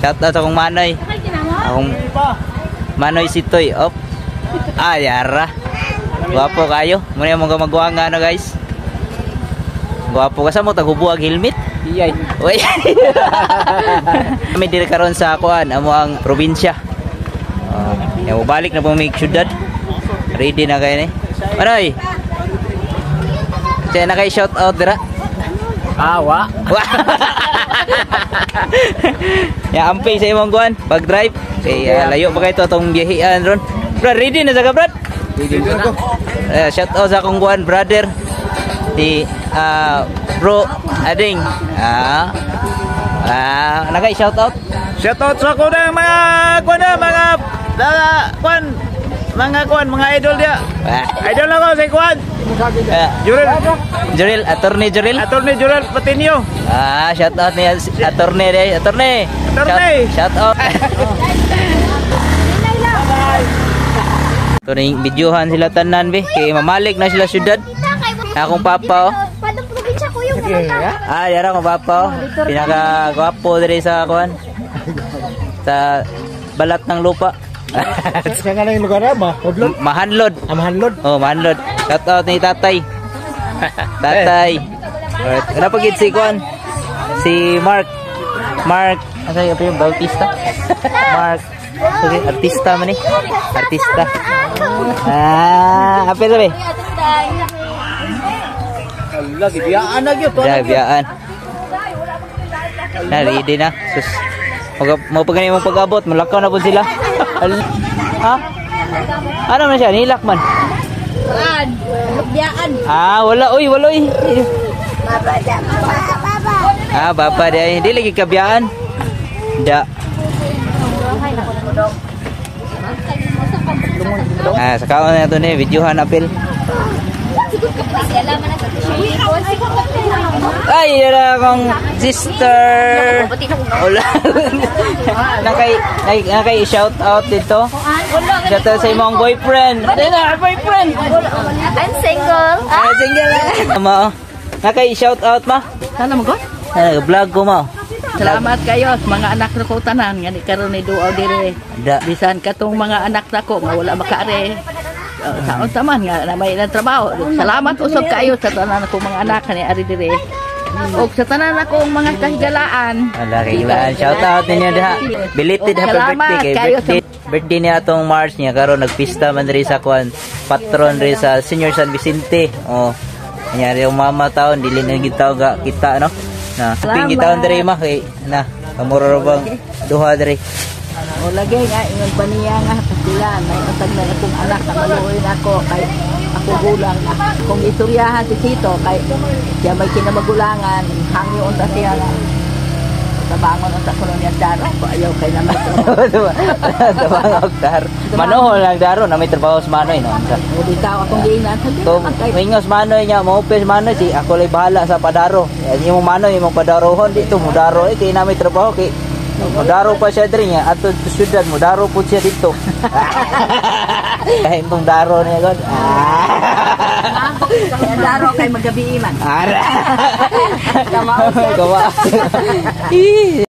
Shout out akong Manoy. Akong Manoy Sitoy. Op. Yara. Gwapo kayo. Muna yung mga magwang ano guys. Gwapo ka sa mo tagubuag helmet. Iyay. Uy. Kami diri karon sa kuan amo ang probinsya. Yung balik na po may syudad. Ready na kayo ni. Manoy. Kaya na kayo shout out dira. Wa. Ya ampay sa imong kuan pag drive. Kaya layo pa kayo to atong biyahean ron. Brad, ready na sa ka, Brad? Ready na ko. Shout out sa akong kuan brother. Di bro Ading. Nakay shout out. Shout out sa ko na mga mga idol dia. Idol ako sa kuan. Jurel, attorney Jurel. Attorney Jurel Patinio. Shout out ni attorney attorney. Shout out. Ito na yung videohan sila tanan be. Kaya mamalik na sila syudad. Akong papa oh. Yara akong papa oh. Pinaka gwapo diri sa kuan. Sa balat ng lupa. Sa nga yung lugar ma? Mahanlod. Mahanlod. Oh, Mahanlod. Shout out ni tatay. Tatay. Ano pagit si kuan? Si Mark. Asa yung Bautista? Mark. Okay, artista man eh. Artista. Apa sabi? Lagi biyaan na gyud. Biyaan. Ready na. Sus. Mo pa ganyan mong pag-abot, malakaw na po sila. Ha? Ano man siya? Nilak man. Biyaan. Wala oy. Baba dia. Hindi lagi kabiyaan. Da. Sa kaon na ito ni videohan apil. Ay, yara akong sister. Wala. Nakay shout out dito. Shout out sa imong boyfriend. Boyfriend. I'm single. Single. Ma. Nakay shout out ma. Sana mo ko? Vlog ko ma. Salamat kayo mga anak na ko tanan nga ni karon ni duaw dire. Bisan katong mga anak nako nga wala makaare. Saon taman nga na may trabaho. Salamat usab kayo sa tanan ko mga anak ni ari dire. Og sa tanan akong mga kahigalaan. Kahigalaan. Shout out ninyo diha. Belated happy birthday kay birthday niya atong March niya karon nagpista man diri sa kuan patron diri sa Senior San Vicente. Nangyari yung mama taon dili na gitaw ga kita no. Na pingi taon diri ma kay na kamuro bang duha diri. Lagi nga ingon pa niya nga pasilan may utang na akong anak na maluoy ako kay ako gulang kung istoryahan si Tito kay siya may kinamagulangan hangyon ta siya tabangon ang kolonya Daro ayaw kay naman tabangog Daro manohol lang Daro na may trabaho sa Manoy no bitaw akong giinan kay ingos Manoy niya mo upis Manoy si ako lay bahala sa Padaro yung mo Manoy mo Padarohon dito mo Daro kay na may trabaho kay Mudaro pa siya diri nga ato syudad mudaro po siya dito. Kahit tong daro niya god. Daro kay magabi man. Ara. Kama.